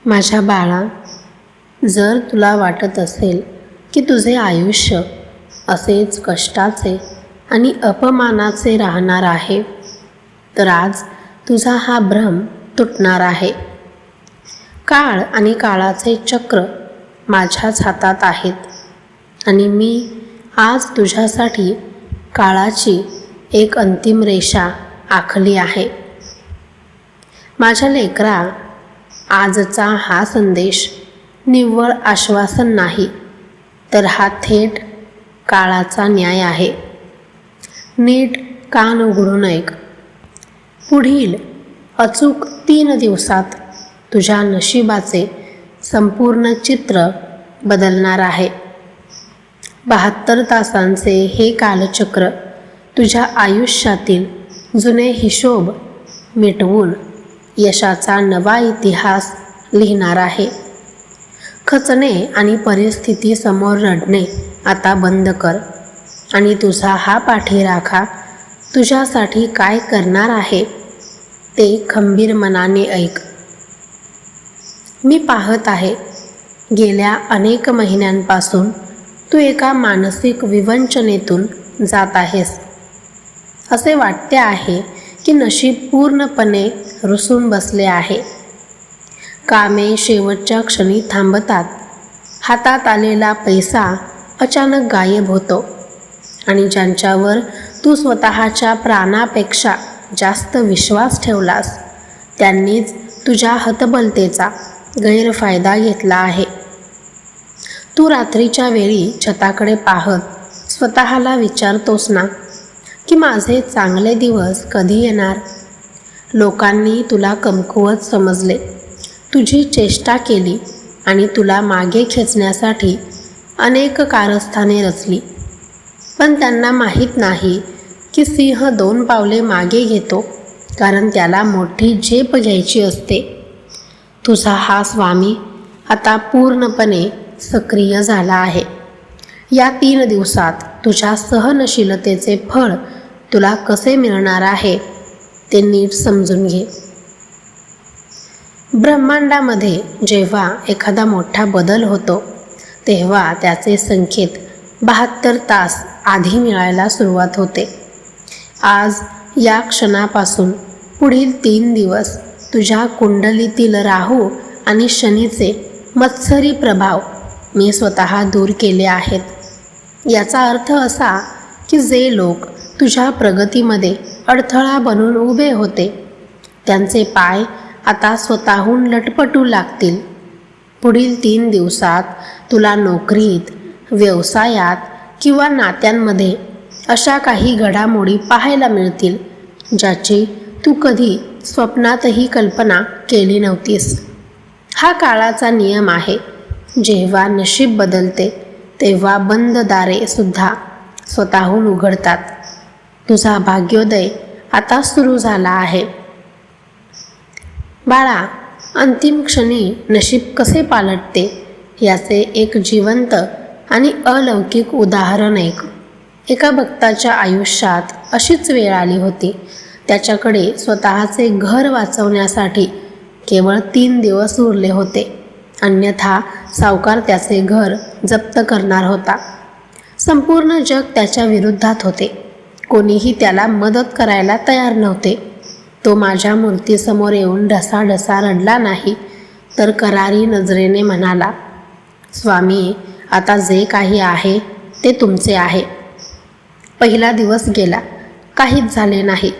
माझ्या बाळा, जर तुला वाटत असेल की तुझे आयुष्य असेच कष्टाचे आणि अपमानाचे राहणार आहे, तर आज तुझा हा भ्रम तुटणार आहे. काळ आणि काळाचे चक्र माझ्याच हातात आहेत आणि मी आज तुझ्यासाठी काळाची एक अंतिम रेषा आखली आहे. माझ्या लेकरा, आजचा हा संदेश निव्वळ आश्वासन नाही, तर हा थेट काळाचा न्याय आहे. नीट कान उघडून ऐक. पुढील अचूक 3 दिवसात तुझ्या नशिबाचे संपूर्ण चित्र बदलणार आहे. 72 तासांचे हे कालचक्र तुझ्या आयुष्यातील जुने हिशोब मिटवून यशाचा नवा इतिहास लिहिणार आहे. खचणे आणि परिस्थितीसमोर रडणे आता बंद कर आणि तुझा हा पाठीराखा तुझ्यासाठी काय करणार आहे ते खंबीर मनाने ऐक. मी पाहत आहे, गेल्या अनेक महिन्यांपासून तू एका मानसिक विवंचनेतून जात आहेस. असे वाटते आहे की नशीब पूर्णपणे रुसून बसले आहे. कामे शेवटच्या क्षणी थांबतात, हातात आलेला पैसा अचानक गायब होतो आणि ज्यांच्यावर तू स्वतःच्या प्राणापेक्षा जास्त विश्वास ठेवलास त्यांनीच तुझ्या हतबलतेचा गैरफायदा घेतला आहे. तू रात्रीच्या वेळी छताकडे पाहत स्वतःला विचारतोस ना की माझे चांगले दिवस कधी येणार? लोकांनी तुला कमकुवत समजले, तुझी चेष्टा केली आणि तुला मागे खेचण्यासाठी अनेक कारस्थाने रचली. पण त्यांना माहीत नाही की सिंह 2 पावले मागे घेतो कारण त्याला मोठी झेप घ्यायची असते. तुझा हा स्वामी आता पूर्णपणे सक्रिय झाला आहे. या 3 दिवसात तुझ्या सहनशीलतेचे फळ तुला कसे मिळणार आहे ते नीट समजून घे. ब्रह्मांडामध्ये जेव्हा एखादा मोठा बदल होतो तेव्हा त्याचे संकेत 72 तास आधी मिळायला सुरुवात होते. आज या क्षणापासून पुढील 3 दिवस तुझ्या कुंडलीतील राहू आणि शनीचे मत्सरी प्रभाव मी स्वतः दूर केले आहेत. याचा अर्थ असा की जे लोक तुझ्या प्रगतीमध्ये अडथळा बनून उभे होते त्यांचे पाय आता स्वतःहून लटपटू लागतील. पुढील 3 दिवसात तुला नोकरीत, व्यवसायात किंवा नात्यांमध्ये अशा काही घडामोडी पाहायला मिळतील ज्याची तू कधी स्वप्नातही कल्पना केली नव्हतीस. हा काळाचा नियम आहे. जेव्हा नशीब बदलते तेव्हा बंद दारे सुद्धा स्वतःहून उघडतात. तुझा भाग्योदय आता सुरू झाला आहे. बाळा, अंतिम क्षणी नशीब कसे पालटते याचे एक जिवंत आणि अलौकिक उदाहरण ऐक. एका भक्ताच्या आयुष्यात अशीच वेळ आली होती. त्याच्याकडे स्वतःचे घर वाचवण्यासाठी केवळ 3 दिवस उरले होते, अन्यथा सावकार त्याचे घर जप्त करणार होता. संपूर्ण जग त्याच्या विरुद्धात होते. कोणीही त्याला मदत करायला तयार नव्हते. तो माझ्या मूर्तीसमोर येऊन ढसाढसा रडला नाही, तर करारी नजरेने म्हणाला, स्वामी, आता जे काही आहे ते तुमचे आहे. पहिला दिवस गेला, काहीच झाले नाही.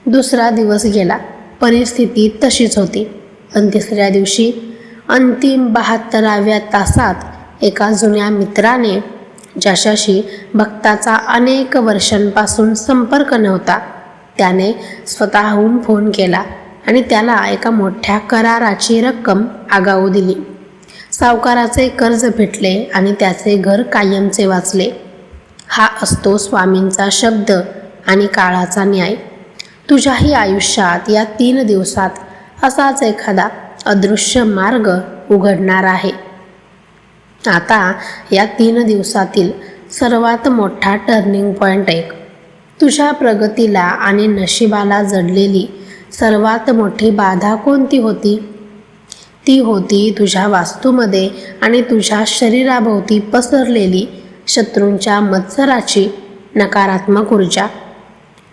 दुसरा दिवस गेला, परिस्थिती तशीच होती. पण तिसऱ्या दिवशी अंतिम 72व्या तासात एका जुन्या मित्राने, ज्याच्याशी भक्ताचा अनेक वर्षांपासून संपर्क नव्हता, त्याने स्वतःहून फोन केला आणि त्याला एका मोठ्या कराराची रक्कम आगाऊ दिली. सावकाराचे कर्ज फिटले आणि त्याचे घर कायमचे वाचले. हा असतो स्वामींचा शब्द आणि काळाचा न्याय. तुझ्याही आयुष्यात या 3 दिवसात असाच एखादा अदृश्य मार्ग उघडणार आहे. आता या 3 दिवसातील सर्वात मोठा टर्निंग पॉईंट ऐक. तुझ्या प्रगतीला आणि नशिबाला जडलेली सर्वात मोठी बाधा कोणती होती? ती होती तुझ्या वास्तूमध्ये आणि तुझ्या शरीराभोवती पसरलेली शत्रूंच्या मत्सराची नकारात्मक ऊर्जा.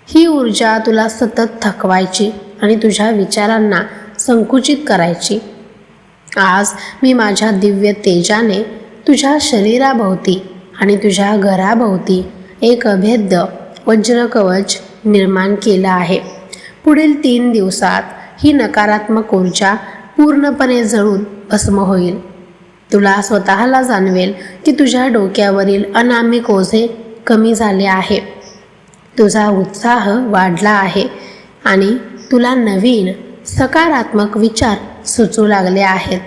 ही ऊर्जा तुला सतत थकवायची आणि तुझ्या विचारांना संकुचित करायची. आज मी माझ्या दिव्य तेजाने तुझ्या शरीराभोवती आणि तुझ्या घराभोवती एक अभेद्य वज्रकवच निर्माण केलं आहे. पुढील 3 दिवसात ही नकारात्मक ऊर्जा पूर्णपणे जळून भस्म होईल. तुला स्वतःला जाणवेल की तुझ्या डोक्यावरील अनामिक ओझे कमी झाले आहे. तुझा उत्साह वाढला आहे आणि तुला नवीन सकारात्मक विचार सुचू लागले आहेत.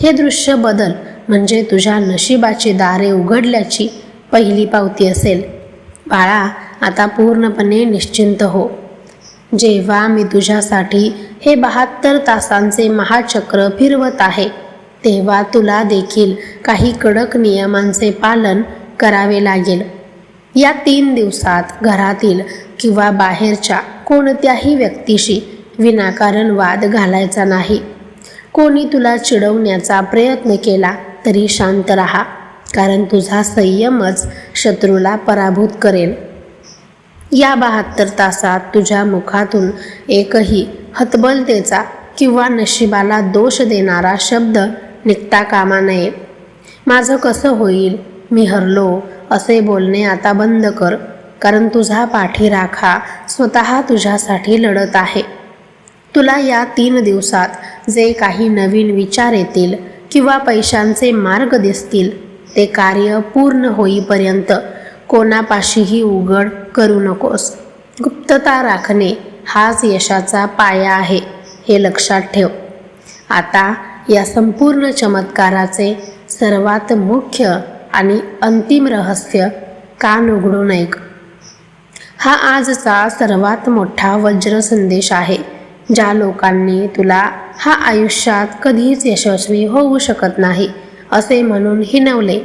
हे दृश्य बदल म्हणजे तुझ्या नशिबाची दारे उघडल्याची पहिली पावती असेल. बाळा, आता पूर्णपणे निश्चिंत हो. जेव्हा मी तुझ्यासाठी हे 72 तासांचे महाचक्र फिरवत आहे, तेव्हा तुला देखील काही कडक नियमांचे पालन करावे लागेल. या 3 दिवसात घरातील किंवा बाहेरच्या कोणत्याही व्यक्तीशी विनाकारण वाद घालायचा नाही. कोणी तुला चिडवण्याचा प्रयत्न केला तरी शांत राहा, कारण तुझा संयमच शत्रूला पराभूत करेल. या 72 तासात तुझ्या मुखातून एकही हतबलतेचा किंवा नशिबाला दोष देणारा शब्द निघता कामा नये. माझं कसं होईल, मी हरलो असे बोलणे आता बंद कर, कारण तुझा पाठीराखा स्वतः तुझ्यासाठी लढत आहे. तुला या 3 दिवसात जे काही नवीन विचार येतील किंवा पैशांचे मार्ग दिसतील, ते कार्य पूर्ण होईपर्यंत कोणापाशीही उघड करू नकोस. गुप्तता राखणे हाच यशाचा पाया आहे, हे लक्षात ठेव. आता या संपूर्ण चमत्काराचे सर्वात मुख्य आणि अंतिम रहस्य कान उघडून ऐक. हा आजचा सर्वात मोठा वज्र संदेश आहे. ज्या लोकांनी तुला हा आयुष्यात कधीच यशस्वी होऊ शकत नाही असे म्हणून हिणवले,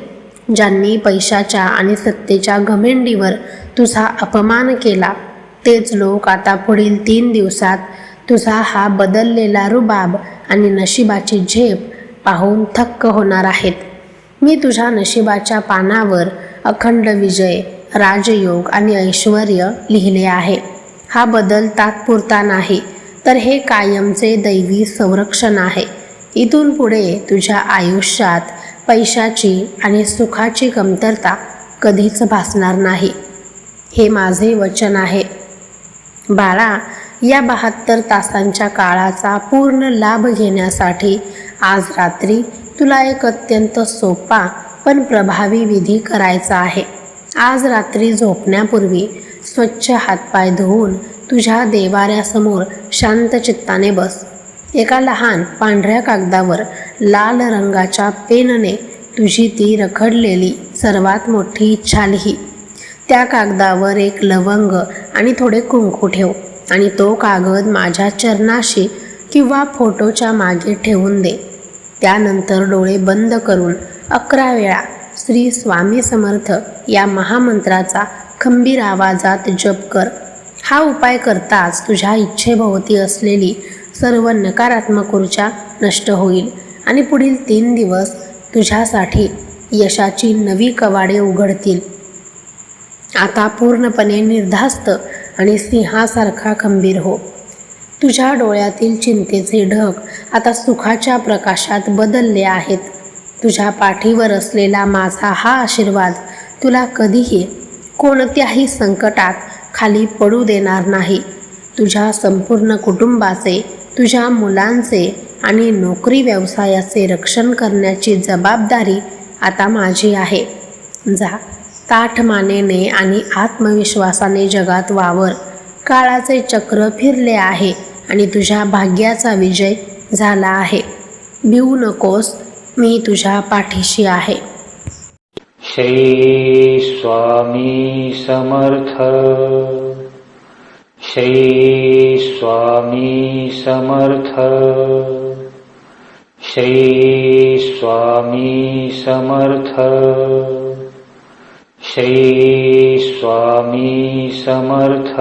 ज्यांनी पैशाच्या आणि सत्तेच्या घमेंडीवर तुझा अपमान केला, तेच लोक आता पुढील 3 दिवसात तुझा हा बदललेला रुबाब आणि नशिबाची झेप पाहून थक्क होणार आहेत. मी तुझ्या नशिबाच्या पानावर अखंड विजय, राजयोग आणि ऐश्वर लिहिले आहे. हा बदल तात्पुरता नाही, तर हे कायमचे दैवी संरक्षण आहे. इथून पुढे तुझ्या आयुष्यात पैशाची आणि सुखाची कमतरता कधीच भासणार नाही. हे माझे वचन आहे. बाळा, या 72 तासांच्या काळाचा पूर्ण लाभ घेण्यासाठी आज रात्री तुला एक अत्यंत सोपा पण प्रभावी विधी करायचा आहे. आज रात्री झोपण्यापूर्वी स्वच्छ हातपाय धुवून तुझ्या देवाऱ्यासमोर शांत चित्ताने बस. एका लहान पांढऱ्या कागदावर लाल रंगाच्या पेनने तुझी ती रखडलेली सर्वात मोठी इच्छा लिही. त्या कागदावर एक लवंग आणि थोडे कुंकू ठेव आणि तो कागद माझ्या चरणाशी किंवा फोटोच्या मागे ठेवून दे. त्यानंतर डोळे बंद करून 11 वेळा श्री स्वामी समर्थ या महामंत्राचा खंबीर आवाजात जप कर. हा उपाय करताच तुझ्या इच्छेभोवती असलेली सर्व नकारात्मक ऊर्जा नष्ट होईल आणि पुढील 3 दिवस तुझ्यासाठी यशाची नवी कवाडे उघडतील. आता पूर्णपणे निर्धास्त आणि सिंहासारखा खंबीर हो. तुझ्या डोळ्यातील चिंतेचे ढग आता सुखाच्या प्रकाशात बदलले आहेत. तुझ्या पाठीवर असलेला माझा हा आशीर्वाद तुला कधीही कोणत्याही संकटात खाली पडू देणार नाही. तुझ्या संपूर्ण कुटुंबाचे, तुझ्या मुलांचे आणि नोकरी व्यवसायाचे रक्षण करण्याची जबाबदारी आता माझी आहे. जा, ताठ मानेने आणि आत्मविश्वासाने जगात वावर. काळाचे चक्र फिरले आहे आणि तुझ्या भाग्याचा विजय झाला आहे. भिवू नकोस, मी तुझ्या पाठीशी आहे. श्री स्वामी समर्थ. श्री स्वामी समर्थ. श्री स्वामी समर्थ. श्री स्वामी समर्थ.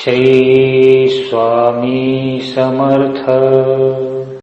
श्री स्वामी समर्थ